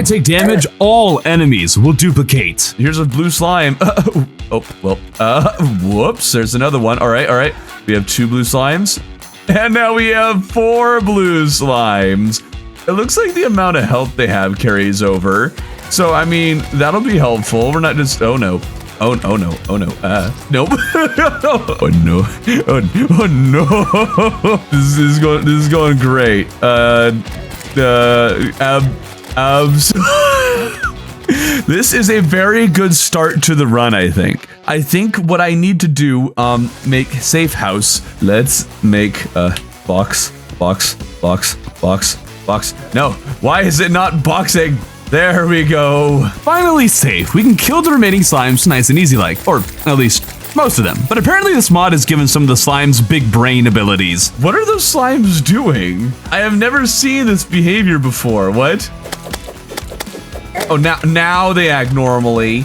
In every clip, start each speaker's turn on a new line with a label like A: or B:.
A: I take damage, all enemies will duplicate. Here's a blue slime. Whoops, there's another one. All right. We have 2 blue slimes. And now we have 4 blue slimes. It looks like the amount of health they have carries over. So, I mean, that'll be helpful. We're not just, oh no. Nope. Oh no. Oh no. This is going great. This is a very good start to the run, I think. I think what I need to do, make safe house. Let's make a box. No, why is it not boxing? There we go. Finally safe. We can kill the remaining slimes nice and easy like, or at least most of them. But apparently this mod has given some of the slimes big brain abilities. What are those slimes doing? I have never seen this behavior before. What? Oh, now they act normally.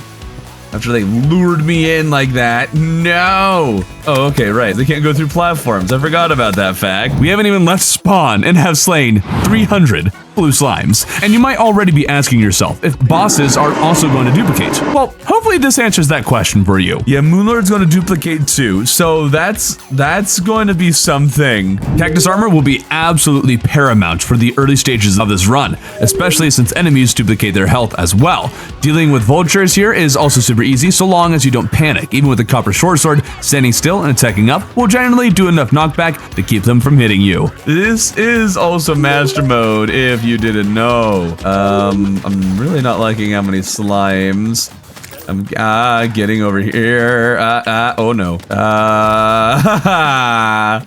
A: After they lured me in like that. No. Oh, okay, right. They can't go through platforms. I forgot about that fact. We haven't even left spawn and have slain 300 blue slimes. And you might already be asking yourself if bosses are also going to duplicate. Well, hopefully this answers that question for you. Yeah, Moonlord's going to duplicate too, so that's going to be something. Cactus armor will be absolutely paramount for the early stages of this run, especially since enemies duplicate their health as well. Dealing with vultures here is also super easy so long as you don't panic. Even with a copper short sword, standing still and attacking up will generally do enough knockback to keep them from hitting you. This is also master mode if you didn't know. I'm really not liking how many slimes. I'm getting over here. Oh no.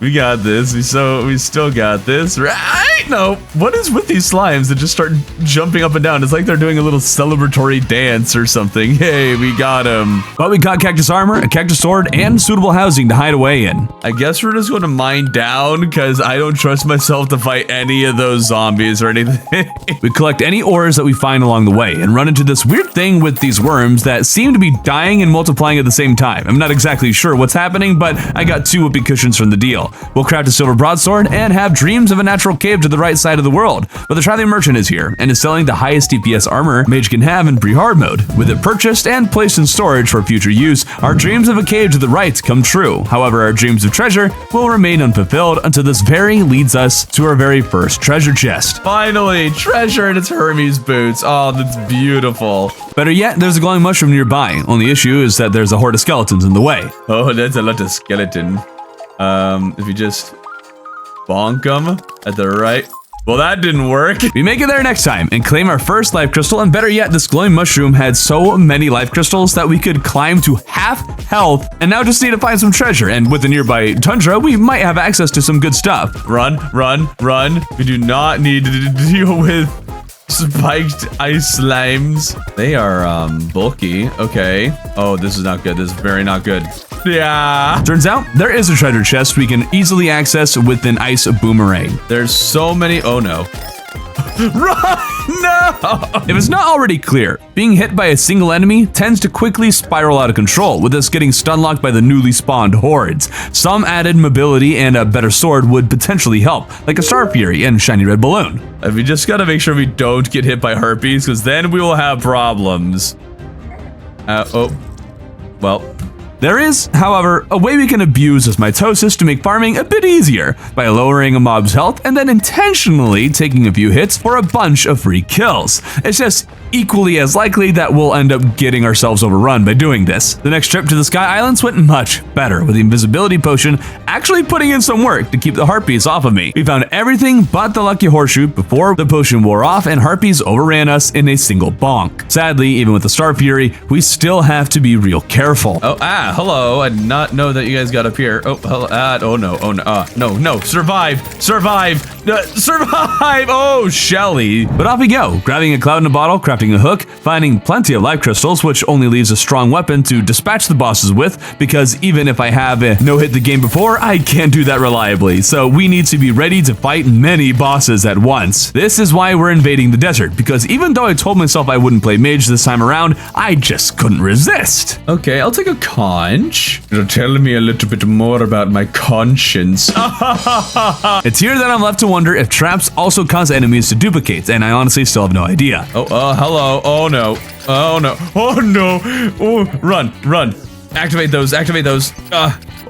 A: We got this. We still got this, right? No. What is with these slimes that just start jumping up and down? It's like they're doing a little celebratory dance or something. Hey, we got him. But we got cactus armor, a cactus sword, and suitable housing to hide away in. I guess we're just going to mine down because I don't trust myself to fight any of those zombies or anything. We collect any ores that we find along the way and run into this weird thing with these worms that seem to be dying and multiplying at the same time. I'm not exactly sure what's happening, but I got 2 whoopee cushions from the deal. We'll craft a silver broadsword and have dreams of a natural cave to the right side of the world. But the Traveling Merchant is here and is selling the highest DPS armor mage can have in pre-hard mode. With it purchased and placed in storage for future use, our dreams of a cave to the right come true. However, our dreams of treasure will remain unfulfilled until this leads us to our very first treasure chest. Finally, treasure and its Hermes boots. Oh, that's beautiful. Better yet, there's a glowing mushroom nearby. Only issue is that there's a horde of skeletons in the way. Oh, that's a lot of skeleton. If you just bonk them at the right. Well, that didn't work. We make it there next time and claim our first life crystal, and better yet, this glowing mushroom had so many life crystals that we could climb to half health and now just need to find some treasure, and with the nearby tundra, we might have access to some good stuff. Run. We do not need to deal with spiked ice slimes. They are bulky. Okay. Oh, this is not good. This is very not good. Yeah. Turns out there is a treasure chest we can easily access with an ice boomerang. There's so many. Oh no. Run! No! If it's not already clear, being hit by a single enemy tends to quickly spiral out of control, with us getting stun locked by the newly spawned hordes. Some added mobility and a better sword would potentially help, like a Star Fury and Shiny Red Balloon. We just gotta make sure we don't get hit by harpies, because then we will have problems. Well. There is, however, a way we can abuse this mitosis to make farming a bit easier by lowering a mob's health and then intentionally taking a few hits for a bunch of free kills. It's just equally as likely that we'll end up getting ourselves overrun by doing this. The next trip to the Sky Islands went much better, with the invisibility potion actually putting in some work to keep the harpies off of me. We found everything but the lucky horseshoe before the potion wore off and harpies overran us in a single bonk. Sadly, even with the Star Fury, we still have to be real careful. Hello. I did not know that you guys got up here. Oh, hello. No. Survive. Oh, Shelly. But off we go, grabbing a cloud in a bottle, crafting a hook, finding plenty of life crystals, which only leaves a strong weapon to dispatch the bosses with, because even if I have no-hit the game before, I can't do that reliably. So we need to be ready to fight many bosses at once. This is why we're invading the desert, because even though I told myself I wouldn't play mage this time around, I just couldn't resist. Okay, I'll take a con. launch. It'll tell me a little bit more about my conscience. It's here that I'm left to wonder if traps also cause enemies to duplicate, and I honestly still have no idea. Hello. Oh no. Oh no. Oh no. Oh, run. Activate those.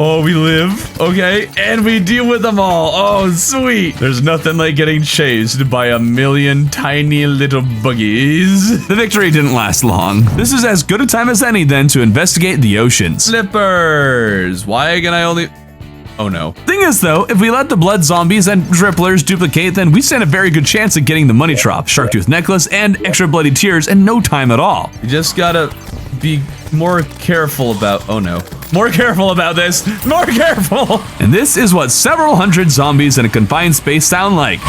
A: Oh, we live. Okay, and we deal with them all. Oh, sweet. There's nothing like getting chased by a million tiny little buggies. The victory didn't last long. This is as good a time as any then to investigate the oceans. Slippers. Why can I only... Oh no. Thing is though, if we let the blood zombies and dripplers duplicate, then we stand a very good chance of getting the money drop, shark tooth necklace, and extra bloody tears in no time at all. You just gotta be more careful about... Oh no. More careful about this. More careful. And this is what several hundred zombies in a confined space sound like.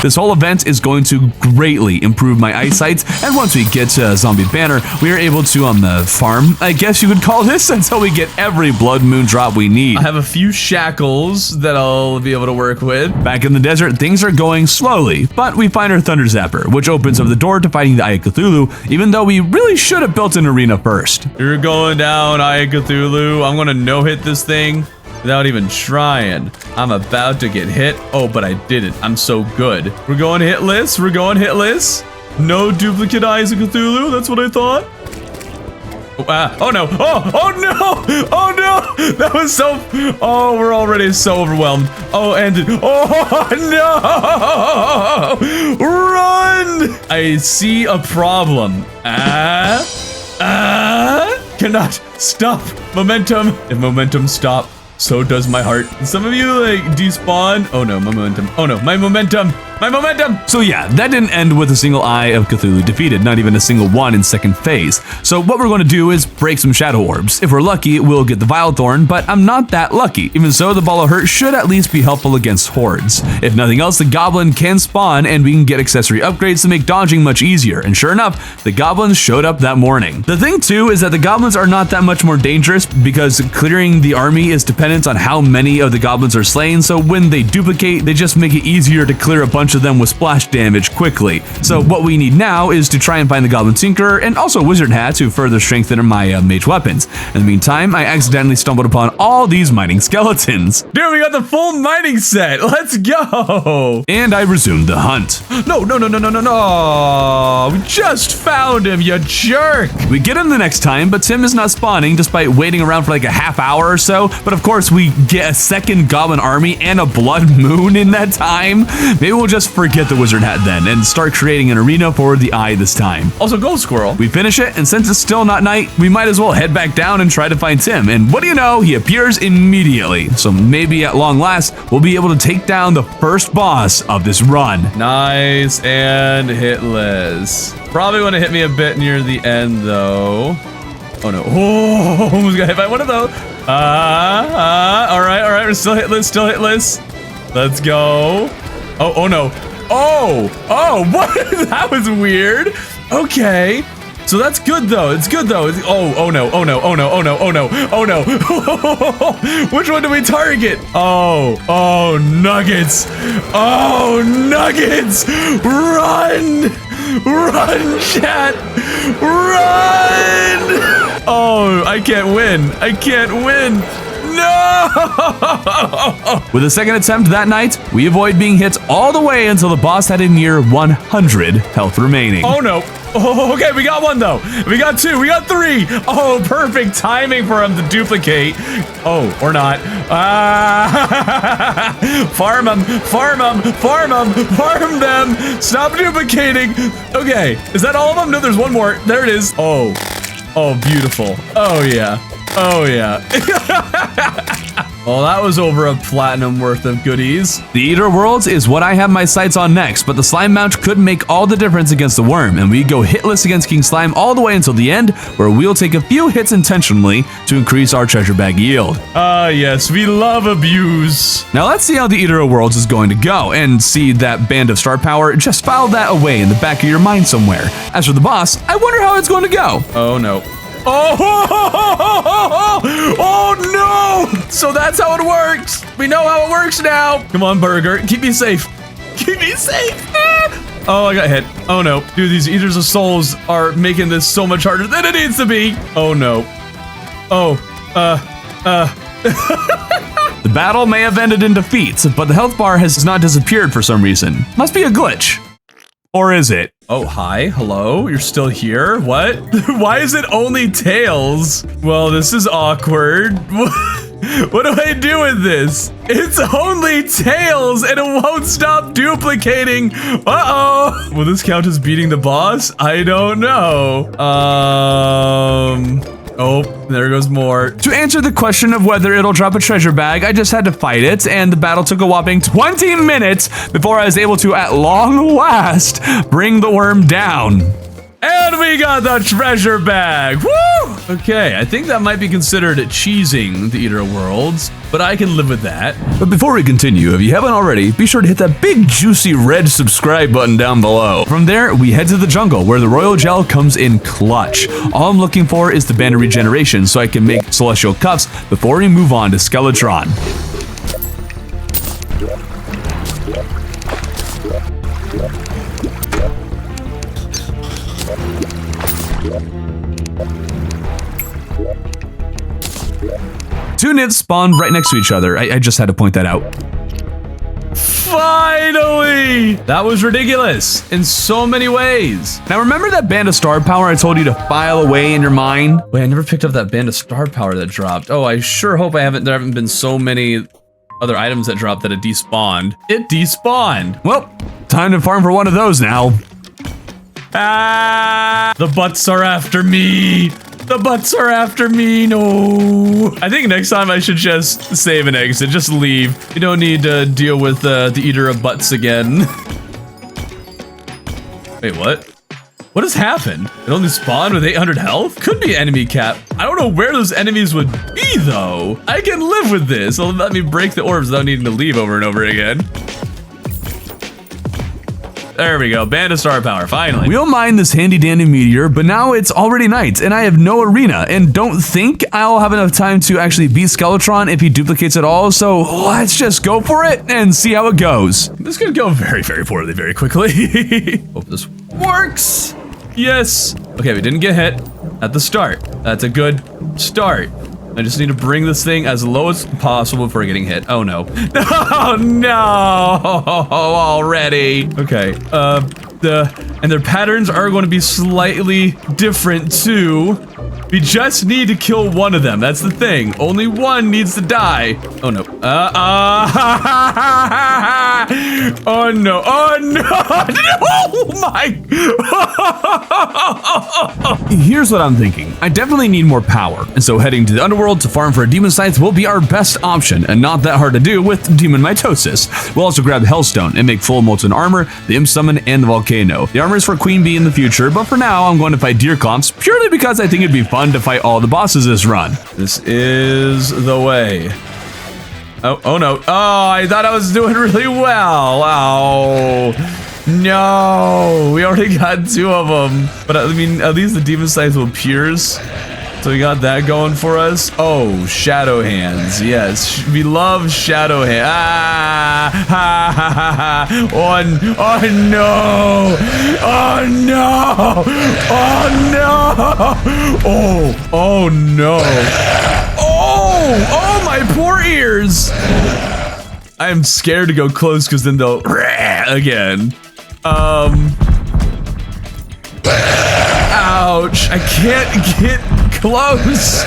A: This whole event is going to greatly improve my eyesight, and once we get to Zombie Banner, we are able to farm, I guess you would call this, until we get every blood moon drop we need. I have a few shackles that I'll be able to work with. Back in the desert, things are going slowly, but we find our Thunder Zapper, which opens up the door to fighting the Eye of Cthulhu, even though we really should have built an arena first. You're going down, Eye of Cthulhu. I'm gonna no-hit this thing without even trying. I'm about to get hit. Oh, but I didn't. I'm so good. We're going hitless. No duplicate Eyes of Cthulhu. That's what I thought. Oh no. Oh no. Oh no. That was so... Oh, we're already so overwhelmed. Oh, and... Oh no. Run. I see a problem. Cannot stop momentum. If momentum stop, so does my heart. Some of you like despawn. Oh no, my momentum. Oh no, my momentum. So yeah, that didn't end with a single Eye of Cthulhu defeated, not even a single one in second phase. So what we're going to do is break some shadow orbs. If we're lucky, we'll get the Vile Thorn, but I'm not that lucky. Even so, the Ball of Hurt should at least be helpful against hordes. If nothing else, the Goblin can spawn and we can get accessory upgrades to make dodging much easier. And sure enough, the Goblins showed up that morning. The thing too is that the Goblins are not that much more dangerous because clearing the army is dependent on how many of the Goblins are slain. So when they duplicate, they just make it easier to clear a bunch of them with splash damage quickly. So what we need now is to try and find the Goblin Tinkerer and also Wizard Hat to further strengthen my mage weapons. In the meantime, I accidentally stumbled upon all these mining skeletons. Dude, we got the full mining set. Let's go. And I resumed the hunt. No. We just found him, you jerk. We get him the next time, but Tim is not spawning despite waiting around for like a half hour or so. But of course, we get a second Goblin army and a blood moon in that time. Maybe we'll just forget the Wizard Hat then and start creating an arena for the Eye this time. Also, Gold Squirrel. We finish it, and since it's still not night, we might as well head back down and try to find Tim. And what do you know? He appears immediately. So maybe at long last, we'll be able to take down the first boss of this run. Nice and hitless. Probably want to hit me a bit near the end though. Oh no. Oh, almost got hit by one of those. All right. We're still hitless. Let's go. Oh no. Oh, what? That was weird. Okay. So that's good though. It's good though. Oh no. Which one do we target? Oh, nuggets. Oh, nuggets. Run, chat. Run. Oh, I can't win. No! With a second attempt that night, we avoid being hit all the way until the boss had a near 100 health remaining. Oh no. Oh, okay, we got one though. We got two, we got three. Oh, perfect timing for him to duplicate. Oh, or not. Farm them. Stop duplicating. Okay, is that all of them? No, there's one more. There it is. Oh, beautiful. Oh yeah. Well, that was over a platinum worth of goodies. The Eater Worlds is what I have my sights on next, but the Slime Mount could make all the difference against the Worm, and we go hitless against King Slime all the way until the end, where we'll take a few hits intentionally to increase our treasure bag yield. Yes, we love abuse. Now let's see how the Eater of Worlds is going to go, and see that band of star power, just file that away in the back of your mind somewhere. As for the boss, I wonder how it's going to go. Oh no. Oh no! So that's how it works. We know how it works now. Come on, Burger. Keep me safe. Oh, I got hit. Oh no. Dude, these Eaters of Souls are making this so much harder than it needs to be. Oh no. The battle may have ended in defeat, but the health bar has not disappeared for some reason. Must be a glitch. Or is it? Oh, hi, hello, you're still here? What? Why is it only tails? Well, this is awkward. What do I do with this? It's only tails and it won't stop duplicating. Uh-oh. Will this count as beating the boss? I don't know. Oh, there goes more. To answer the question of whether it'll drop a treasure bag, I just had to fight it, and the battle took a whopping 20 minutes before I was able to, at long last, bring the worm down. And we got the treasure bag! Woo! Okay, I think that might be considered cheesing the Eater of Worlds, but I can live with that. But before we continue, if you haven't already, be sure to hit that big juicy red subscribe button down below. From there, we head to the jungle where the royal gel comes in clutch. All I'm looking for is the band of regeneration so I can make celestial cuffs before we move on to Skeletron. Two nits spawned right next to each other. I just had to point that out. Finally! That was ridiculous in so many ways. Now remember that band of star power I told you to file away in your mind? Wait, I never picked up that band of star power that dropped. Oh, I sure hope there haven't been so many other items that dropped that it despawned. It despawned. Well, time to farm for one of those now. Ah! The butts are after me. The butts are after me, no. I think next time I should just save and exit, just leave. You don't need to deal with the Eater of Butts again. Wait, what? What has happened? It only spawned with 800 health? Could be enemy cap. I don't know where those enemies would be though. I can live with this. It'll let me break the orbs without needing to leave over and over again. There we go, band of star power, finally. We don't mind this handy dandy meteor, but now it's already night and I have no arena and don't think I'll have enough time to actually beat Skeletron if he duplicates it all, so let's just go for it and see how it goes. This could go very, very poorly very quickly. Hope this works. Yes. Okay, we didn't get hit at the start. That's a good start. I just need to bring this thing as low as possible before getting hit. Oh no. Oh no! Already. Okay. And their patterns are going to be slightly different too. We just need to kill one of them. That's the thing. Only one needs to die. Oh no. Oh no. Oh no. Oh my. Here's what I'm thinking. I definitely need more power. And so heading to the underworld to farm for a demon scythe will be our best option and not that hard to do with demon mitosis. We'll also grab Hellstone and make full molten armor, the imp summon, and the volcano. The armor is for Queen Bee in the future, but for now I'm going to fight Deerclops purely because I think it'd be fun to fight all the bosses this run. This is the way. Oh no. Oh, I thought I was doing really well. Oh, no. We already got two of them. But I mean, at least the demon scythe will pierce. So we got that going for us. Oh, shadow hands. Yes, we love shadow hands. Ah, ha, ha, ha, ha. Oh no. Oh no. Oh no. Oh no. Oh, my poor ears. I am scared to go close because then they'll again. Ouch. I can't get close.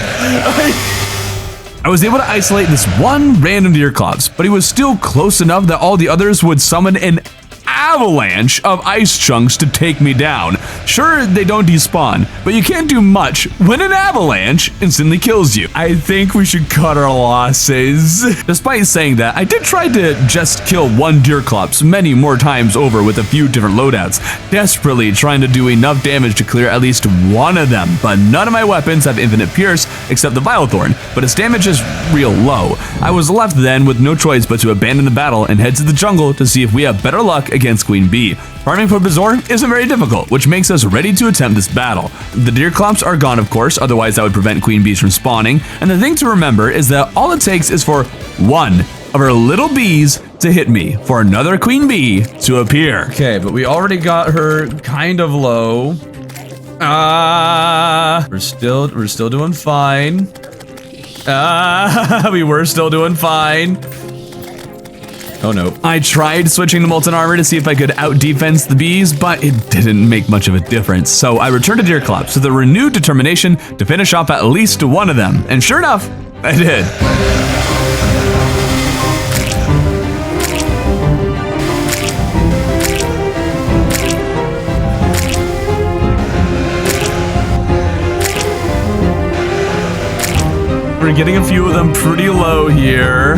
A: I was able to isolate this one random Deerclops, but he was still close enough that all the others would summon an avalanche of ice chunks to take me down. Sure, they don't despawn, but you can't do much when an avalanche instantly kills you. I think we should cut our losses. Despite saying that, I did try to just kill one Deerclops many more times over with a few different loadouts, desperately trying to do enough damage to clear at least one of them, but none of my weapons have infinite pierce except the Vilethorn, but its damage is real low. I was left then with no choice but to abandon the battle and head to the jungle to see if we have better luck against Queen Bee. Farming for Bazaar isn't very difficult, which makes us ready to attempt this battle. The Deerclops are gone, of course, otherwise that would prevent Queen Bees from spawning, and the thing to remember is that all it takes is for one of her little bees to hit me for another Queen Bee to appear. Okay, but we already got her kind of low. We're still doing fine. We were still doing fine. Oh no. I tried switching to molten armor to see if I could out-defense the bees, but it didn't make much of a difference. So I returned to Deerclops with a renewed determination to finish off at least one of them. And sure enough, I did. We're getting a few of them pretty low here.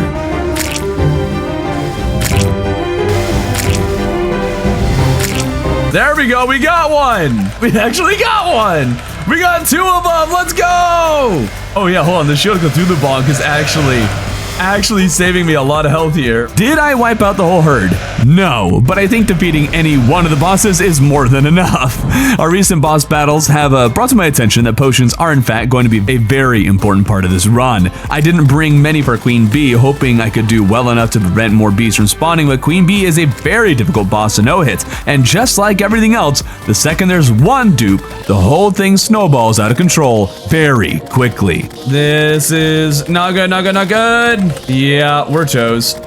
A: There we go, we got one! We actually got one! We got two of them, let's go! Oh yeah, hold on, the shield go through the bonk is actually saving me a lot of health here. Did I wipe out the whole herd? No, but I think defeating any one of the bosses is more than enough. Our recent boss battles have brought to my attention that potions are in fact going to be a very important part of this run. I didn't bring many for Queen Bee, hoping I could do well enough to prevent more bees from spawning, but Queen Bee is a very difficult boss to no-hit, and just like everything else, the second there's one dupe, the whole thing snowballs out of control very quickly. This is not good, not good, not good. Yeah, we're toast.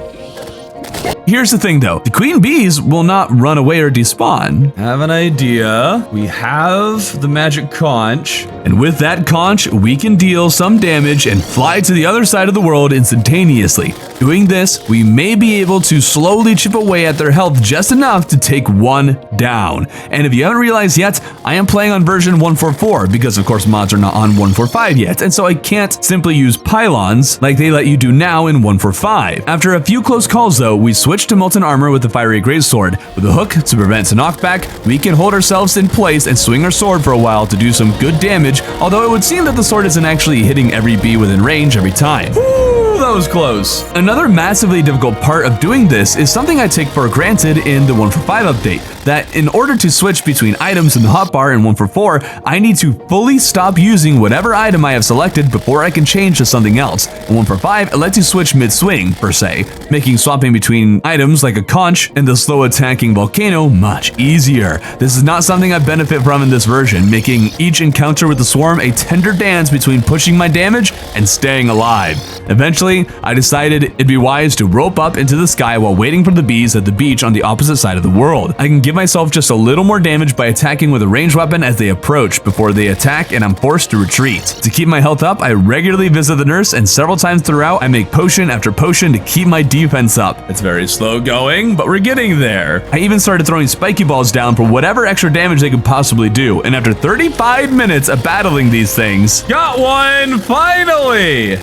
A: Here's the thing though, the queen bees will not run away or despawn. Have an idea. We have the magic conch, and with that conch, we can deal some damage and fly to the other side of the world instantaneously. Doing this, we may be able to slowly chip away at their health just enough to take one down. And if you haven't realized yet, I am playing on version 144 because of course mods are not on 145 yet, and so I can't simply use pylons like they let you do now in 145. After a few close calls though, we switch to molten armor with the fiery greatsword. With a hook to prevent a knockback, we can hold ourselves in place and swing our sword for a while to do some good damage, although it would seem that the sword isn't actually hitting every bee within range every time. Ooh, that was close. Another massively difficult part of doing this is something I take for granted in the 145 update, that in order to switch between items in the hotbar in 144, I need to fully stop using whatever item I have selected before I can change to something else. In 145, it lets you switch mid-swing, per se, making swapping between items like a conch and the slow attacking volcano much easier. This is not something I benefit from in this version, making each encounter with the swarm a tender dance between pushing my damage and staying alive. Eventually, I decided it'd be wise to rope up into the sky while waiting for the bees at the beach on the opposite side of the world. I can give myself just a little more damage by attacking with a ranged weapon as they approach before they attack and I'm forced to retreat. To keep my health up, I regularly visit the nurse, and several times throughout I make potion after potion to keep my defense up. It's very slow going, but we're getting there. I even started throwing spiky balls down for whatever extra damage they could possibly do, and after 35 minutes of battling these things, got one finally!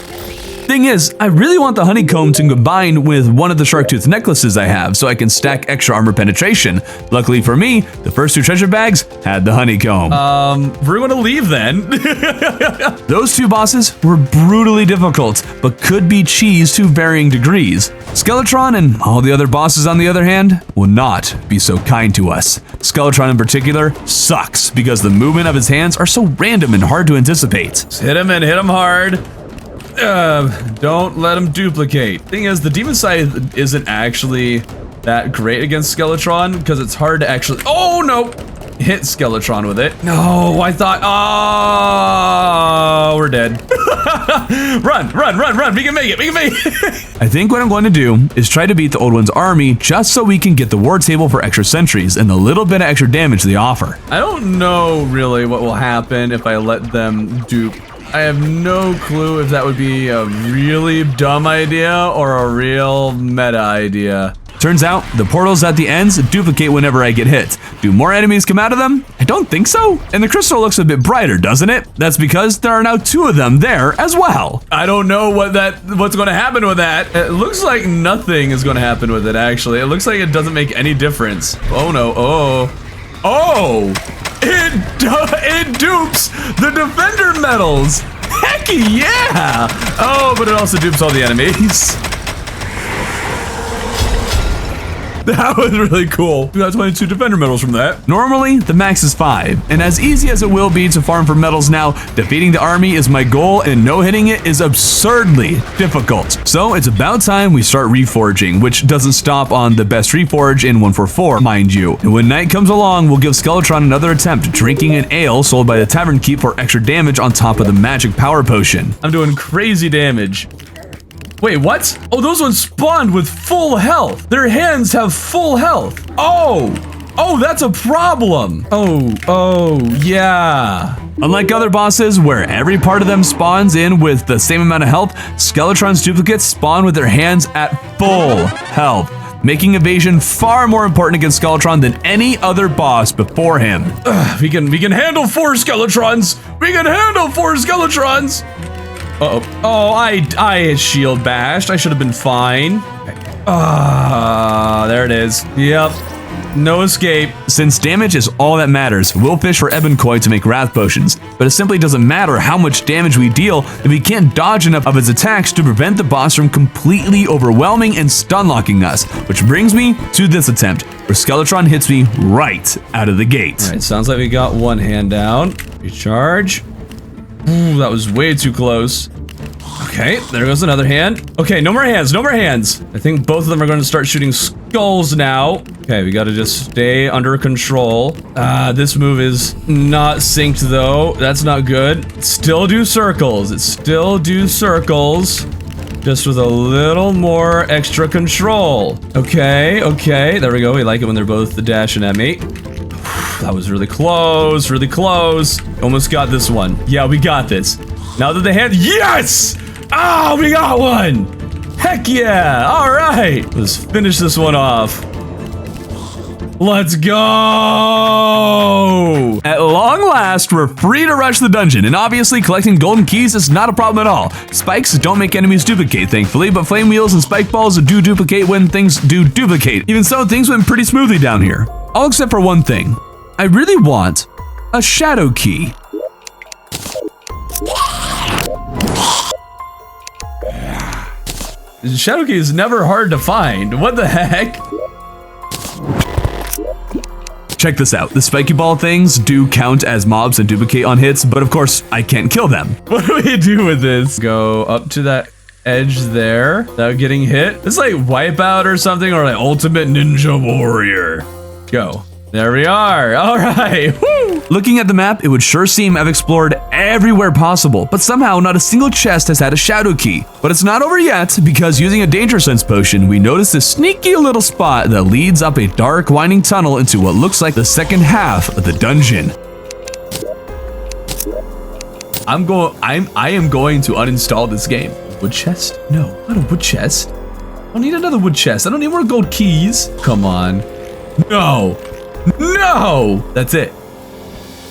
A: Thing is, I really want the honeycomb to combine with one of the shark tooth necklaces I have so I can stack extra armor penetration. Luckily for me, the first two treasure bags had the honeycomb. We're gonna leave then. Those two bosses were brutally difficult, but could be cheese to varying degrees. Skeletron and all the other bosses, on the other hand, will not be so kind to us. Skeletron in particular sucks because the movement of his hands are so random and hard to anticipate. Just hit him and hit him hard. Don't let him duplicate. Thing is, the Demon Scythe isn't actually that great against Skeletron because it's hard to actually— oh no! Hit Skeletron with it. No, I thought— oh, we're dead. Run, run, run, run, we can make it, we can make it. I think what I'm going to do is try to beat the Old One's army just so we can get the war table for extra sentries and the little bit of extra damage they offer. I don't know really what will happen if I let them dupe. I have no clue if that would be a really dumb idea or a real meta idea. Turns out, the portals at the ends duplicate whenever I get hit. Do more enemies come out of them? I don't think so. And the crystal looks a bit brighter, doesn't it? That's because there are now two of them there as well. I don't know what's going to happen with that. It looks like nothing is going to happen with it, actually. It looks like it doesn't make any difference. Oh no, oh. Oh! It dupes the defender medals! Heck yeah! Oh, but it also dupes all the enemies. That was really cool. We got 22 defender medals from that. Normally, the max is 5, and as easy as it will be to farm for medals now, defeating the army is my goal, and no hitting it is absurdly difficult. So it's about time we start reforging, which doesn't stop on the best reforge in 144, mind you. And when night comes along, we'll give Skeletron another attempt, drinking an ale sold by the tavern keep for extra damage on top of the magic power potion. I'm doing crazy damage. Wait, what? Oh, those ones spawned with full health. Their hands have full health. Oh, that's a problem. Oh, yeah. Unlike other bosses, where every part of them spawns in with the same amount of health, Skeletron's duplicates spawn with their hands at full health, making evasion far more important against Skeletron than any other boss before him. We can handle 4 Skeletrons. We can handle 4 Skeletrons. Oh, I shield bashed. I should have been fine. There it is. Yep. No escape. Since damage is all that matters, we'll fish for Ebon Koi to make Wrath Potions, but it simply doesn't matter how much damage we deal if we can't dodge enough of its attacks to prevent the boss from completely overwhelming and stun-locking us, which brings me to this attempt, where Skeletron hits me right out of the gate. All right, sounds like we got one hand down. Recharge. Ooh, that was way too close. Okay, there goes another hand. Okay, no more hands, no more hands. I think both of them are going to start shooting skulls now. Okay, we got to just stay under control. This move is not synced though. That's not good. Still do circles. It still do circles. Just with a little more extra control. Okay, there we go. We like it when they're both dashing at me. That was really close, really close. Almost got this one. Yeah, we got this. Now that the hand, yes! Oh, we got one! Heck yeah! All right, let's finish this one off. Let's go! At long last, we're free to rush the dungeon, and obviously collecting golden keys is not a problem at all. Spikes don't make enemies duplicate, thankfully, but flame wheels and spike balls do duplicate when things do duplicate. Even so, things went pretty smoothly down here. All except for one thing. I really want a shadow key. The shadow key is never hard to find. What the heck? Check this out. The spiky ball things do count as mobs and duplicate on hits, but of course, I can't kill them. What do we do with this? Go up to that edge there without getting hit. It's like Wipeout or something, or like Ultimate Ninja Warrior. Go. There we are. All right. Woo! Looking at the map, it would sure seem I've explored everywhere possible, but somehow not a single chest has had a shadow key. But it's not over yet, because using a danger sense potion, we notice this sneaky little spot that leads up a dark, winding tunnel into what looks like the second half of the dungeon. I am going to uninstall this game. Wood chest? No, not a wood chest. I don't need another wood chest. I don't need more gold keys. Come on. No. No! That's it.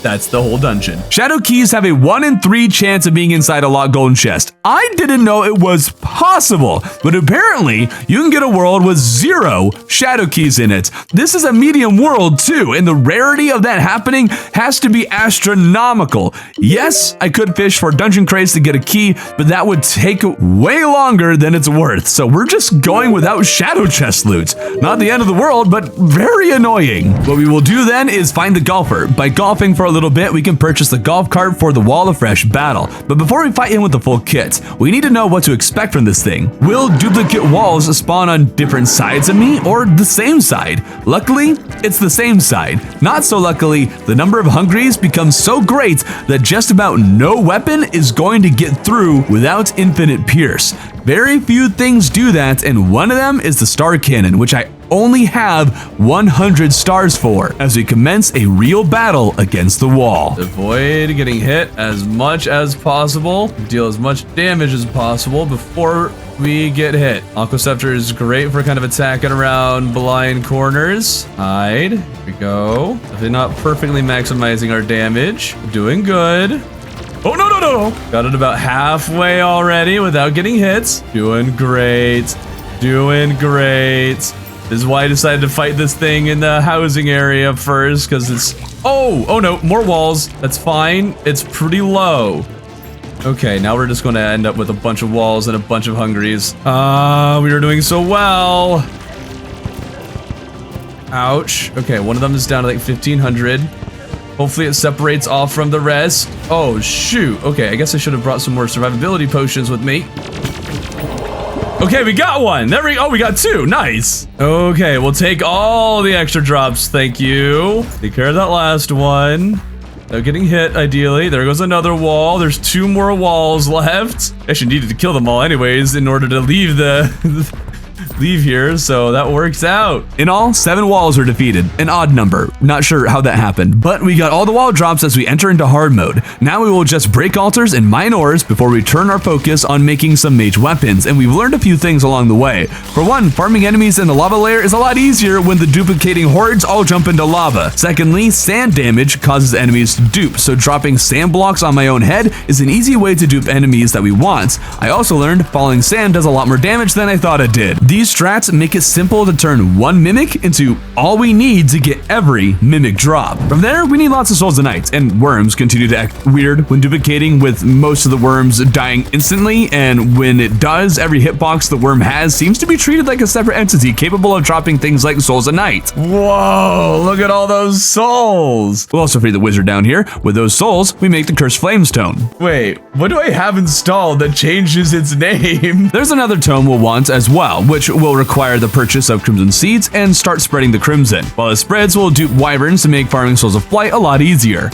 A: That's the whole dungeon. Shadow keys have a 1 in 3 chance of being inside a locked golden chest. I didn't know it was possible, but apparently you can get a world with 0 shadow keys in it. This is a medium world too, and the rarity of that happening has to be astronomical. Yes, I could fish for dungeon crates to get a key, but that would take way longer than it's worth. So we're just going without shadow chest loot. Not the end of the world, but very annoying. What we will do then is find the golfer. By golfing for a little bit, we can purchase the golf cart for the Wall of Fresh battle. But before we fight in with the full kit, we need to know what to expect from this thing. Will duplicate walls spawn on different sides of me or the same side? Luckily, it's the same side. Not so luckily, the number of hungries becomes so great that just about no weapon is going to get through without infinite pierce. Very few things do that, and one of them is the star cannon, which I only have 100 stars for, as we commence a real battle against the wall. Avoid getting hit as much as possible, deal as much damage as possible before we get hit. Aqua Scepter is great for kind of attacking around blind corners. Hide, here we go. Definitely not perfectly maximizing our damage. Doing good. Oh, no. Got it about halfway already without getting hits. Doing great. Doing great. This is why I decided to fight this thing in the housing area first, because it's... Oh no, more walls. That's fine. It's pretty low. Okay, now we're just going to end up with a bunch of walls and a bunch of hungries. We are doing so well. Ouch. Okay, one of them is down to like 1,500. Hopefully it separates off from the rest. Oh, shoot. Okay, I guess I should have brought some more survivability potions with me. Okay, we got one. There we go. Oh, we got two. Nice. Okay, we'll take all the extra drops. Thank you. Take care of that last one. No getting hit, ideally. There goes another wall. There's 2 more walls left. Actually needed to kill them all anyways in order to leave leave here, so that works out. In all, 7 walls are defeated, an odd number. Not sure how that happened, but we got all the wall drops as we enter into hard mode. Now we will just break altars and mine ores before we turn our focus on making some mage weapons, and we've learned a few things along the way. For one, farming enemies in the lava layer is a lot easier when the duplicating hordes all jump into lava. Secondly, sand damage causes enemies to dupe, so dropping sand blocks on my own head is an easy way to dupe enemies that we want. I also learned falling sand does a lot more damage than I thought it did. These strats make it simple to turn one mimic into all we need to get every mimic drop. From there, we need lots of souls and knights, and worms continue to act weird when duplicating, with most of the worms dying instantly, and when it does, every hitbox the worm has seems to be treated like a separate entity capable of dropping things like souls and knights. Whoa, look at all those souls. We'll also free the wizard down here. With those souls, we make the cursed flamestone. Wait, what do I have installed that changes its name? There's another tome we'll want as well, which will require the purchase of crimson seeds and start spreading the crimson. While it spreads, we'll dupe wyverns to make farming souls of flight a lot easier.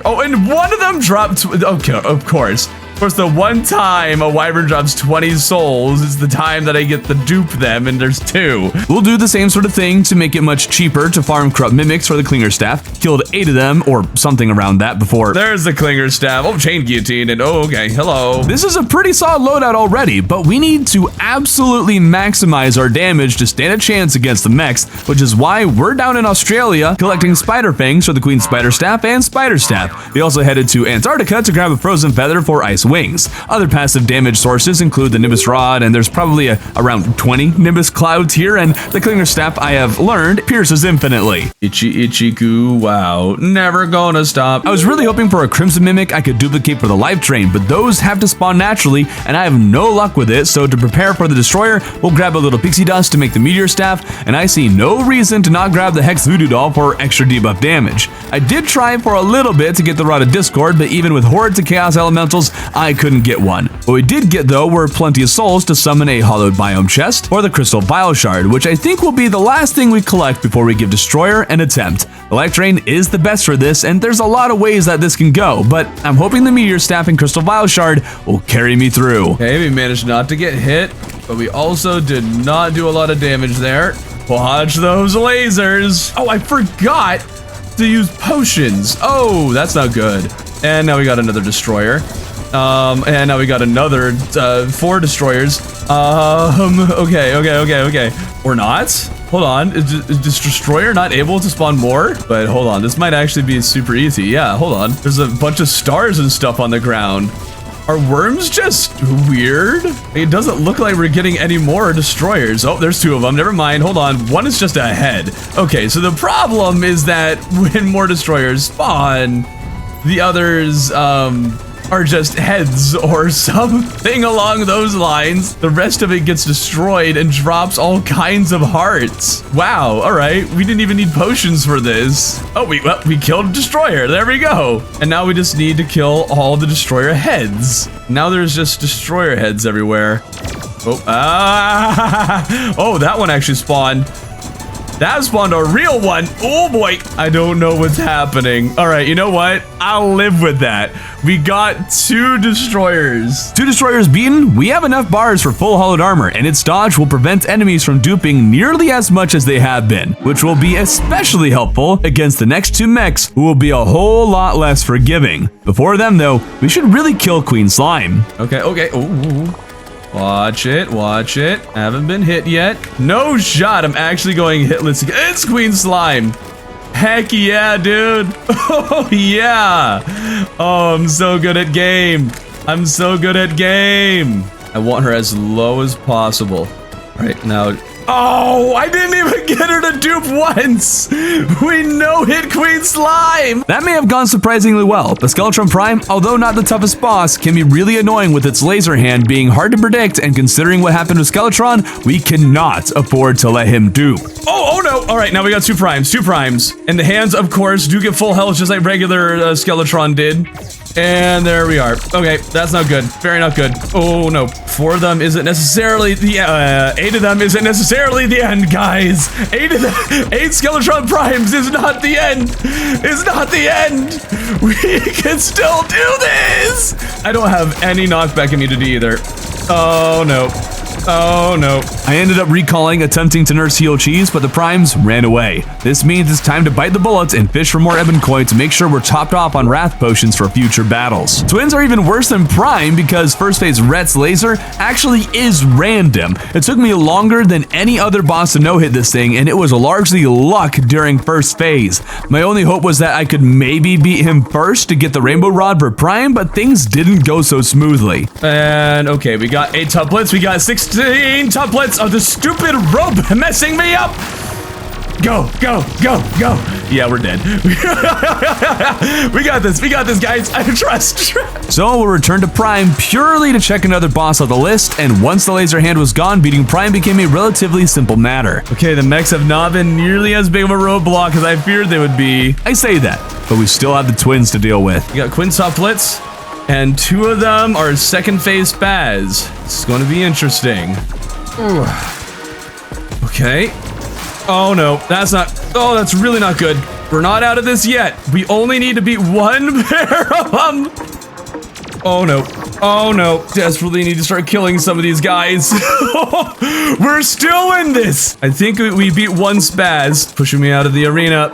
A: Oh, and one of them dropped. Okay, of course. Of course, the one time a wyvern drops 20 souls is the time that I get to dupe them, and there's 2. We'll do the same sort of thing to make it much cheaper to farm corrupt mimics for the Clinger Staff. Killed 8 of them, or something around that before. There's the Clinger Staff. Oh, chain guillotine, and oh, okay, hello. This is a pretty solid loadout already, but we need to absolutely maximize our damage to stand a chance against the mechs, which is why we're down in Australia collecting spider fangs for the Queen Spider Staff and Spider Staff. We also headed to Antarctica to grab a frozen feather for ice wings. Other passive damage sources include the Nimbus Rod, and there's probably around 20 Nimbus Clouds here, and the Clinger Staff, I have learned, pierces infinitely. Itchy, itchy goo, wow, never gonna stop. I was really hoping for a Crimson Mimic I could duplicate for the Life Train, but those have to spawn naturally, and I have no luck with it, so to prepare for the Destroyer, we'll grab a little Pixie Dust to make the Meteor Staff, and I see no reason to not grab the Hex Voodoo Doll for extra debuff damage. I did try for a little bit to get the Rod of Discord, but even with hordes of Chaos Elementals, I couldn't get one. What we did get though were plenty of souls to summon a hollowed biome chest or the crystal vial shard, which I think will be the last thing we collect before we give Destroyer an attempt. The Life Train is the best for this, and there's a lot of ways that this can go, but I'm hoping the Meteor Staff and crystal vial shard will carry me through. Okay, we managed not to get hit, but we also did not do a lot of damage there. Watch those lasers. Oh, I forgot to use potions. Oh, that's not good. And now we got another Destroyer. And now we got another 4 Destroyers. Okay. Or not? Hold on. Is Destroyer not able to spawn more? But hold on, this might actually be super easy. Yeah, hold on. There's a bunch of stars and stuff on the ground. Are worms just weird? It doesn't look like we're getting any more Destroyers. Oh, there's 2 of them. Never mind. Hold on. One is just a head. Okay, so the problem is that when more Destroyers spawn, the others, are just heads or something along those lines. The rest of it gets destroyed and drops all kinds of hearts. Wow, all right. We didn't even need potions for this. Oh, we killed a Destroyer. There we go. And now we just need to kill all the Destroyer heads. Now there's just Destroyer heads everywhere. Oh, oh, that one actually spawned. That spawned a real one. Oh boy, I don't know what's happening. All right, you know what? I'll live with that. We got 2 Destroyers. 2 Destroyers beaten, we have enough bars for full hollowed armor, and its dodge will prevent enemies from duping nearly as much as they have been, which will be especially helpful against the next 2 mechs, who will be a whole lot less forgiving. Before them though, we should really kill Queen Slime. Okay. Ooh. Watch it. Haven't been hit yet. No shot. I'm actually going hitless. It's Queen Slime. Heck yeah, dude. Oh, yeah. Oh, I'm so good at game. I want her as low as possible. All right, now. Oh, I didn't even get her to dupe once. We no-hit Queen Slime. That may have gone surprisingly well, but Skeletron Prime, although not the toughest boss, can be really annoying with its laser hand being hard to predict, and considering what happened with Skeletron, we cannot afford to let him dupe. Oh no. All right, now we got two primes. And the hands, of course, do get full health just like regular Skeletron did. And there we are. Okay, that's not good. Very not good. Oh no, 4 of them isn't necessarily the 8 of them isn't necessarily the end, guys. 8 Skeletron Primes is not the end. It's not the end. We can still do this. I don't have any knockback immunity either. Oh no. Oh no. I ended up recalling, attempting to nurse Heal Cheese, but the primes ran away. This means it's time to bite the bullets and fish for more Ebon Coin to make sure we're topped off on Wrath Potions for future battles. Twins are even worse than Prime because first phase Rhet's laser actually is random. It took me longer than any other boss to no-hit this thing, and it was largely luck during first phase. My only hope was that I could maybe beat him first to get the Rainbow Rod for Prime, but things didn't go so smoothly. And okay, we got 8 tuplets, we got 16 tuplets of the stupid rope messing me up. Go. Yeah, we're dead. We got this, guys. I trust. So we'll return to Prime purely to check another boss on the list, and once the laser hand was gone, beating Prime became a relatively simple matter. Okay, the mechs have not been nearly as big of a roadblock as I feared they would be. I say that, but we still have the twins to deal with. We got Quinn tuplets, and 2 of them are second phase Spaz. This is going to be interesting. Okay. Oh no, that's really not good. We're not out of this yet. We only need to beat 1 pair of them. Oh no, desperately need to start killing some of these guys. We're still in this. I think we beat 1 Spaz, pushing me out of the arena.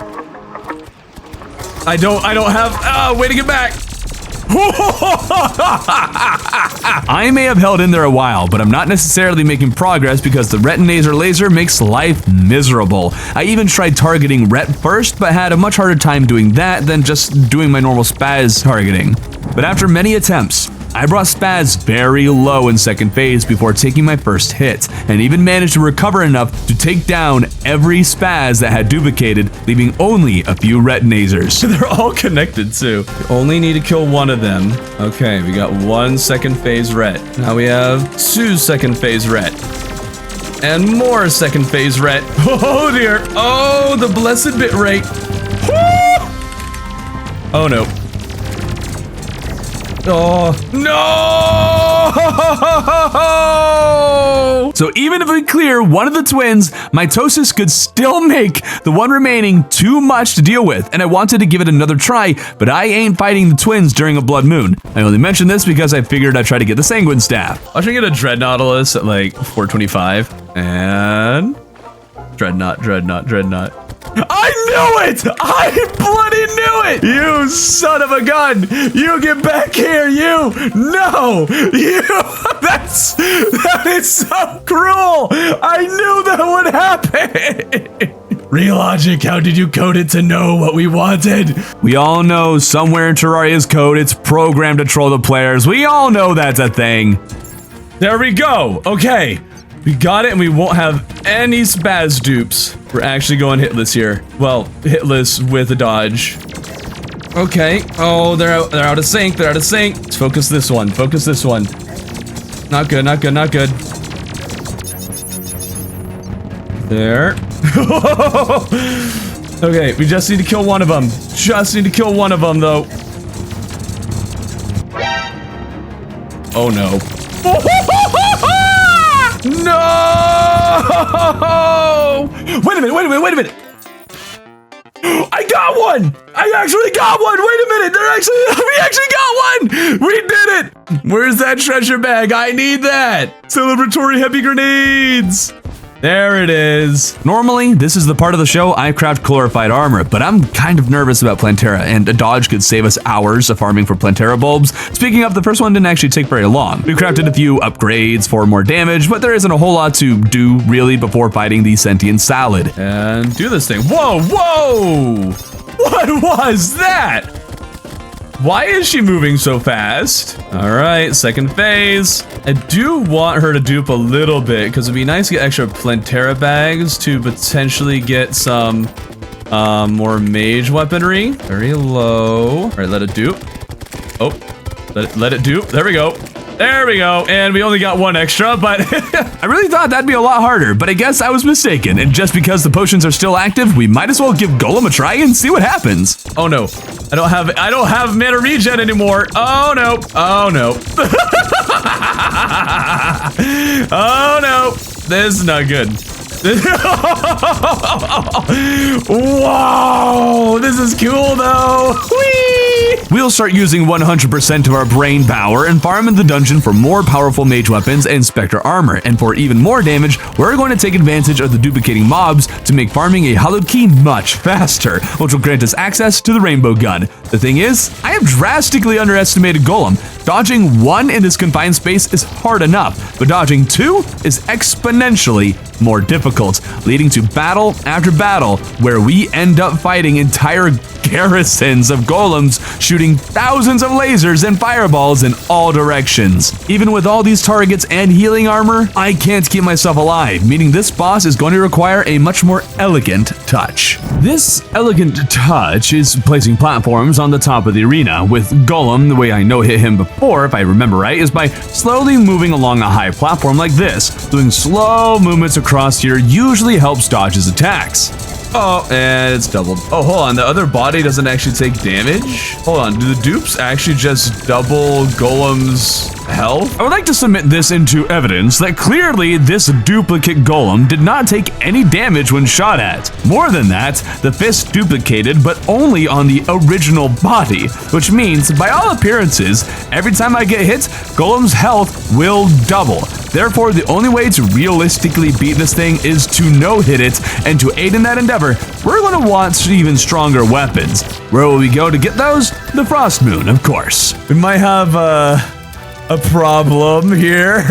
A: I don't have, way to get back. I may have held in there a while, but I'm not necessarily making progress because the Retinator laser makes life miserable. I even tried targeting Ret first, but had a much harder time doing that than just doing my normal Spaz targeting. But after many attempts, I brought Spaz very low in second phase before taking my first hit, and even managed to recover enough to take down every Spaz that had duplicated, leaving only a few Retinazers. They're all connected too. We only need to kill 1 of them. Okay, we got 1 second phase Ret. Now we have 2 second phase Ret. And more second phase Ret. Oh dear. Oh, the blessed bit rate. Oh no. Oh, no! So even if we clear 1 of the twins, Mitosis could still make the 1 remaining too much to deal with, and I wanted to give it another try, but I ain't fighting the twins during a Blood Moon. I only mention this because I figured I'd try to get the Sanguine Staff. I should get a Dreadnoughtalus at like 425, and Dreadnought. I knew it! I bloody knew it! You son of a gun! You get back here, you! No! You! That is so cruel! I knew that would happen! Real logic, how did you code it to know what we wanted? We all know somewhere in Terraria's code it's programmed to troll the players. We all know that's a thing. There we go. Okay. We got it, and we won't have any Spaz dupes. We're actually going hitless here. Well, hitless with a dodge. Okay. Oh, they're out of sync. They're out of sync. Let's focus this one. Focus this one. Not good. Not good. Not good. There. Okay, we just need to kill 1 of them. Just need to kill 1 of them, though. Oh no. No! Wait a minute. I got 1! I actually got 1! Wait a minute! We actually got 1! We did it! Where's that treasure bag? I need that! Celebratory heavy grenades! There it is. Normally, this is the part of the show I craft glorified armor, but I'm kind of nervous about Plantera, and a dodge could save us hours of farming for Plantera bulbs. Speaking of, the first one didn't actually take very long. We crafted a few upgrades for more damage, but there isn't a whole lot to do, really, before fighting the sentient salad. And do this thing. Whoa! What was that? Why is she moving so fast? All right, second phase. I do want her to dupe a little bit because it'd be nice to get extra Plantera bags to potentially get some more mage weaponry. Very low. All right, let it dupe. Oh, let it dupe. There we go. There we go. And we only got one extra, but I really thought that'd be a lot harder, but I guess I was mistaken. And just because the potions are still active, we might as well give Golem a try and see what happens. Oh no. I don't have mana regen anymore. Oh no. Oh no. Oh no. This is not good. Whoa, this is cool though. Whee! We'll start using 100% of our brain power and farm in the dungeon for more powerful mage weapons and spectre armor, and for even more damage, we're going to take advantage of the duplicating mobs to make farming a hallowed key much faster, which will grant us access to the rainbow gun. The thing is, I have drastically underestimated Golem. Dodging 1 in this confined space is hard enough, but dodging 2 is exponentially more difficult, leading to battle after battle where we end up fighting entire garrisons of golems shooting thousands of lasers and fireballs in all directions. Even with all these targets and healing armor, I can't keep myself alive, meaning this boss is going to require a much more elegant touch. This elegant touch is placing platforms on the top of the arena, with Golem, the way I know hit him before, if I remember right, is by slowly moving along a high platform like this. Doing slow movements across here usually helps dodge his attacks. Oh, and it's doubled. Oh, hold on. The other body doesn't actually take damage? Hold on. Do the dupes actually just double Golem's health? I would like to submit this into evidence that clearly this duplicate Golem did not take any damage when shot at. More than that, the fist duplicated, but only on the original body, which means, by all appearances, every time I get hit, Golem's health will double. Therefore, the only way to realistically beat this thing is to no-hit it, and to aid in that endeavor, we're going to want even stronger weapons. Where will we go to get those? The Frost Moon, of course. We might have a problem here.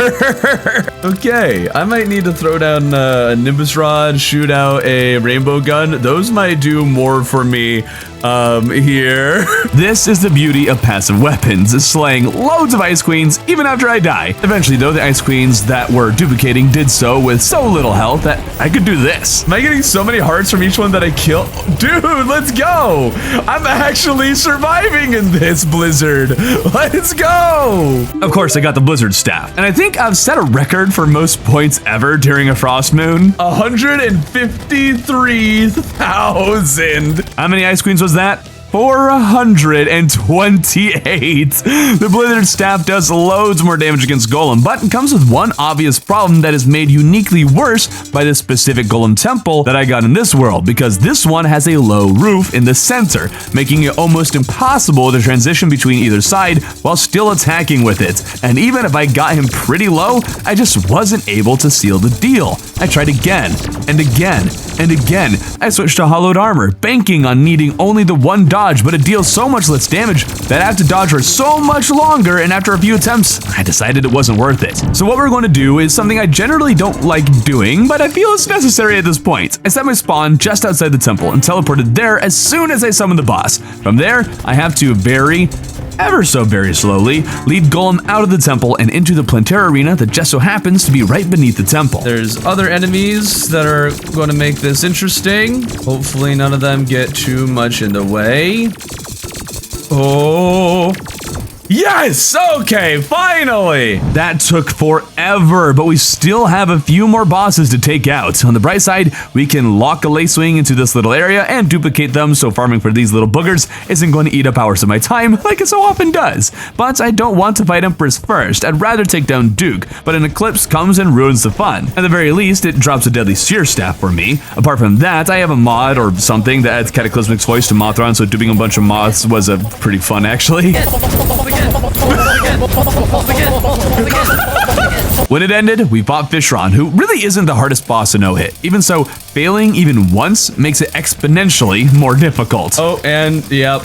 A: Okay, I might need to throw down a Nimbus Rod, shoot out a Rainbow Gun. Those might do more for me here. This is the beauty of passive weapons, slaying loads of Ice Queens even after I die. Eventually though, the Ice Queens that were duplicating did so with so little health that I could do this. Am I getting so many hearts from each one that I kill? Dude, let's go! I'm actually surviving in this blizzard. Let's go! Of course, I got the Blizzard Staff, and I think I've set a record for most points ever during a Frost Moon. 153,000. How many Ice Queens was that? 428. The Blizzard Staff does loads more damage against Golem, but it comes with one obvious problem that is made uniquely worse by this specific Golem temple that I got in this world, because this one has a low roof in the center, making it almost impossible to transition between either side while still attacking with it. And even if I got him pretty low, I just wasn't able to seal the deal. I tried again and again and again. I switched to hollowed armor, banking on needing only the one dodge, but it deals so much less damage that I have to dodge for so much longer, and after a few attempts, I decided it wasn't worth it. So what we're going to do is something I generally don't like doing, but I feel it's necessary at this point. I set my spawn just outside the temple and teleported there as soon as I summoned the boss. From there, I have to ever so very slowly, lead Golem out of the temple and into the Plantera arena that just so happens to be right beneath the temple. There's other enemies that are going to make this interesting. Hopefully none of them get too much in the way. Oh. Yes! Okay, finally! That took forever, but we still have a few more bosses to take out. On the bright side, we can lock a Lacewing into this little area and duplicate them, so farming for these little boogers isn't going to eat up hours of my time like it so often does. But I don't want to fight Empress first. I'd rather take down Duke, but an Eclipse comes and ruins the fun. At the very least, it drops a deadly Seer Staff for me. Apart from that, I have a mod or something that adds Cataclysmic's voice to Mothron, so duping a bunch of moths was a pretty fun actually. When it ended, we fought Fishron, who really isn't the hardest boss to no-hit. Even so, failing even once makes it exponentially more difficult. Oh, and yep.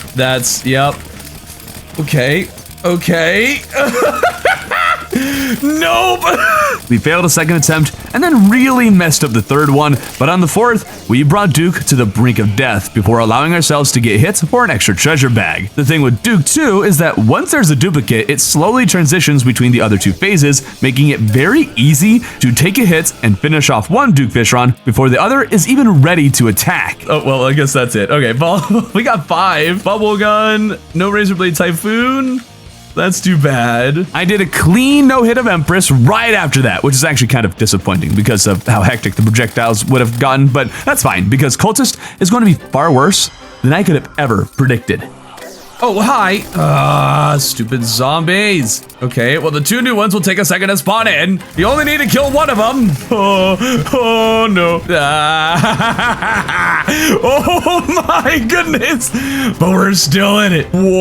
A: Okay. Nope. We failed a second attempt and then really messed up the third one, but on the fourth, we brought Duke to the brink of death before allowing ourselves to get hit for an extra treasure bag. The thing with Duke too is that once there's a duplicate, it slowly transitions between the other two phases, making it very easy to take a hit and finish off one Duke Fishron before the other is even ready to attack. Oh, well, I guess that's it. Okay, we got 5. Bubble gun, no razor blade typhoon. That's too bad. I did a clean no-hit of Empress right after that, which is actually kind of disappointing because of how hectic the projectiles would have gotten, but that's fine because Cultist is going to be far worse than I could have ever predicted. Oh, hi. Stupid zombies. Okay, well, the 2 new ones will take a second to spawn in. You only need to kill one of them. Oh no. Oh my goodness. But we're still in it. Whoa.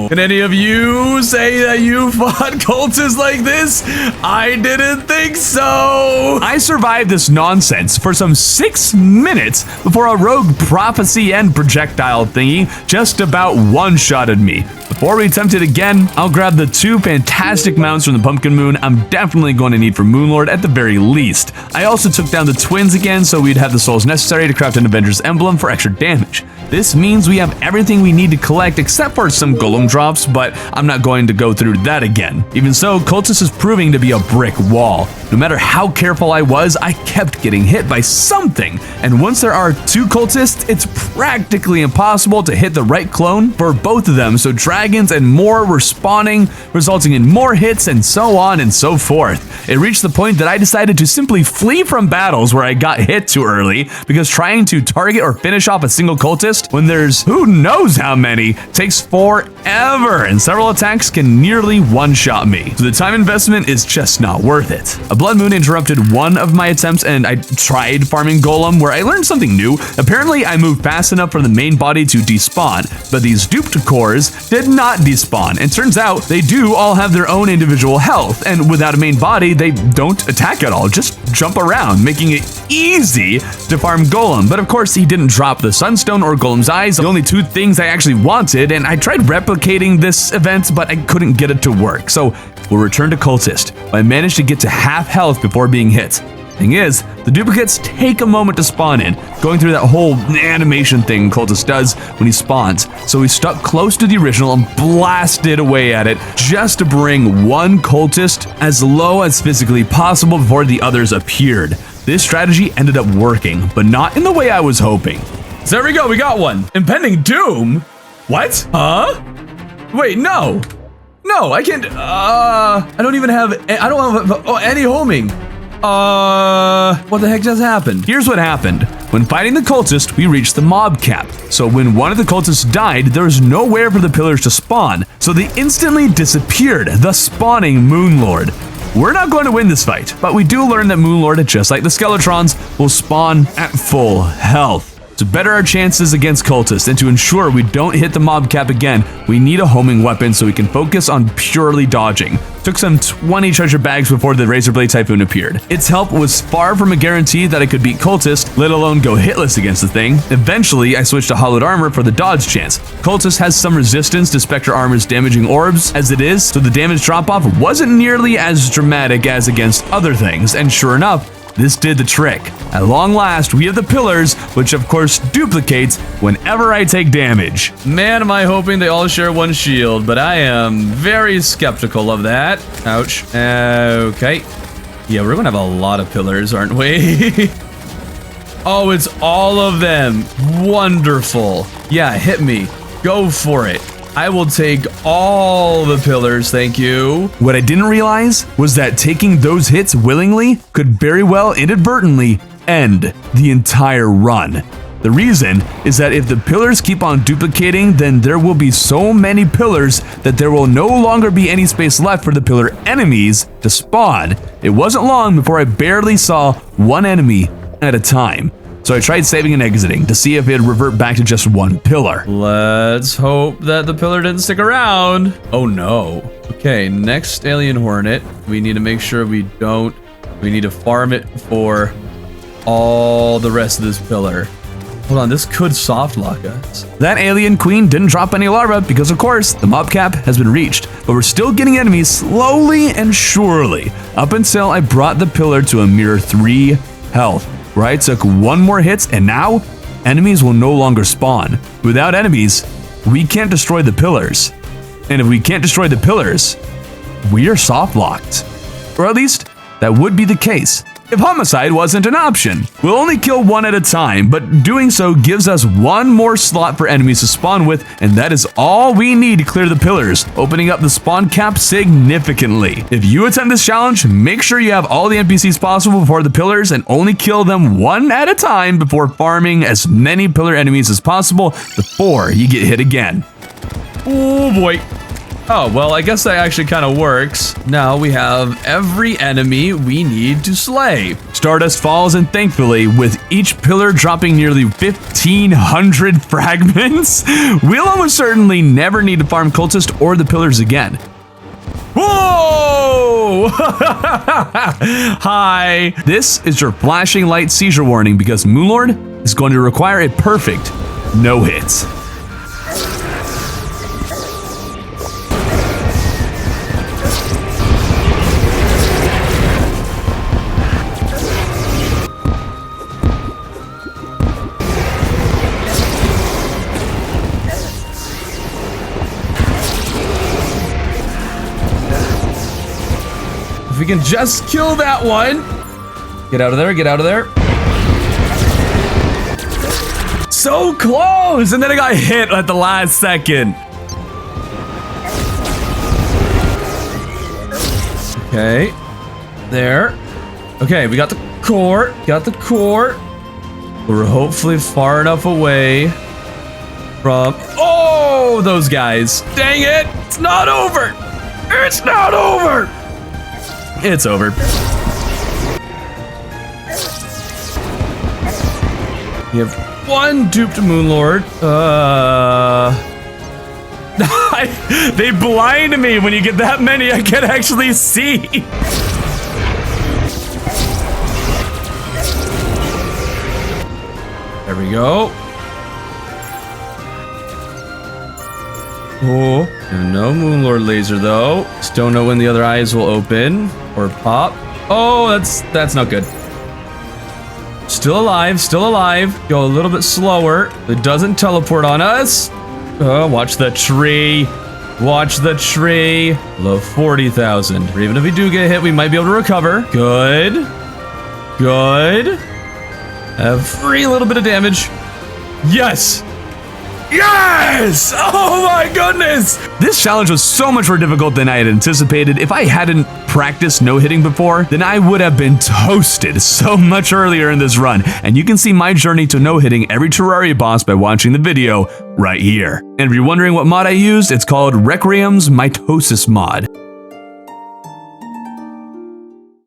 A: Can any of you say that you fought cultists like this? I didn't think so. I survived this nonsense for some 6 minutes before a rogue prophecy and projectile thingy just about one-shotted me. Before we attempt it again, I'll grab the 2 fantastic mounts from the Pumpkin Moon I'm definitely going to need for Moonlord at the very least. I also took down the twins again so we'd have the souls necessary to craft an Avenger's Emblem for extra damage. This means we have everything we need to collect except for some golem drops, but I'm not going to go through that again. Even so, Cultist is proving to be a brick wall. No matter how careful I was, I kept getting hit by something. And once there are 2 cultists, it's practically impossible to hit the right clone for both of them, so dragons and more were spawning, resulting in more hits and so on and so forth. It reached the point that I decided to simply flee from battles where I got hit too early, because trying to target or finish off a single cultist when there's who knows how many takes forever, and several attacks can nearly one-shot me. So the time investment is just not worth it. A blood moon interrupted one of my attempts and I tried farming golem where I learned something new. Apparently I moved fast enough for the main body to despawn, but these duped cores did not despawn. And turns out they do all have their own individual health, and without a main body, they don't attack at all, just jump around, making it easy to farm golem. But of course he didn't drop the sunstone or golem's eyes, the only 2 things I actually wanted, and I tried replicating this event, but I couldn't get it to work. So we'll return to Cultist. I managed to get to half health before being hit. Thing is, the duplicates take a moment to spawn in, going through that whole animation thing Cultist does when he spawns. So we stuck close to the original and blasted away at it just to bring one cultist as low as physically possible before the others appeared. This strategy ended up working, but not in the way I was hoping. So there we go, we got one. Impending doom? What? Huh? Wait, no. No, I can't, I don't have any homing. What the heck just happened? Here's what happened. When fighting the cultist, we reached the mob cap. So when one of the cultists died, there was nowhere for the pillars to spawn. So they instantly disappeared, thus spawning Moonlord. We're not going to win this fight, but we do learn that Moonlord, just like the Skeletrons, will spawn at full health. To better our chances against cultists and to ensure we don't hit the mob cap again, we need a homing weapon so we can focus on purely dodging. Took some 20 treasure bags before the Razor Blade Typhoon appeared. Its help was far from a guarantee that I could beat cultist, let alone go hitless against the thing. Eventually, I switched to hollowed armor for the dodge chance. Cultist has some resistance to Spectre armor's damaging orbs as it is, so the damage drop-off wasn't nearly as dramatic as against other things, and sure enough, this did the trick. At long last, we have the pillars, which of course duplicates whenever I take damage. Man, am I hoping they all share one shield, but I am very skeptical of that. Ouch. Okay. Yeah, we're gonna have a lot of pillars, aren't we? Oh, it's all of them. Wonderful. Yeah, hit me. Go for it. I will take all the pillars, thank you. What I didn't realize was that taking those hits willingly could very well inadvertently end the entire run. The reason is that if the pillars keep on duplicating, then there will be so many pillars that there will no longer be any space left for the pillar enemies to spawn. It wasn't long before I barely saw one enemy at a time. So I tried saving and exiting to see if it'd revert back to just one pillar. Let's hope that the pillar didn't stick around. Oh no. Okay, next alien hornet. We need to make sure we need to farm it for all the rest of this pillar. Hold on, this could soft lock us. That alien queen didn't drop any larvae because, of course, the mob cap has been reached. But we're still getting enemies slowly and surely, up until I brought the pillar to a mere 3 health, where I took 1 more hit, and now enemies will no longer spawn. Without enemies, we can't destroy the pillars. And if we can't destroy the pillars, we are soft locked. Or at least, that would be the case if homicide wasn't an option. We'll only kill 1 at a time, but doing so gives us 1 more slot for enemies to spawn with, and that is all we need to clear the pillars, opening up the spawn cap significantly. If you attempt this challenge, make sure you have all the NPCs possible before the pillars and only kill them 1 at a time before farming as many pillar enemies as possible before you get hit again. Oh boy. Oh, well, I guess that actually kind of works. Now we have every enemy we need to slay. Stardust falls, and thankfully, with each pillar dropping nearly 1,500 fragments, we'll almost certainly never need to farm cultists or the pillars again. Whoa! Hi! This is your flashing light seizure warning because Moonlord is going to require a perfect no-hit. If we can just kill that one. Get out of there, get out of there. So close! And then I got hit at the last second. Okay. There. Okay, we got the core. Got the core. We're hopefully far enough away from... Oh, those guys. Dang it! It's not over! It's not over! It's over. We have 1 duped Moonlord. They blind me when you get that many. I can't actually see. There we go. Oh, and no Moonlord laser though. Just don't know when the other eyes will open or pop. Oh, that's not good. Still alive, still alive. Go a little bit slower. It doesn't teleport on us. Oh, watch the tree. Watch the tree. Low 40,000. Or even if we do get hit, we might be able to recover. Good. Good. Have free little bit of damage. Yes. Yes! Oh my goodness! This challenge was so much more difficult than I had anticipated. If I hadn't practiced no-hitting before, then I would have been toasted so much earlier in this run. And you can see my journey to no-hitting every Terraria boss by watching the video right here. And if you're wondering what mod I used, it's called Requiem's Mitosis mod.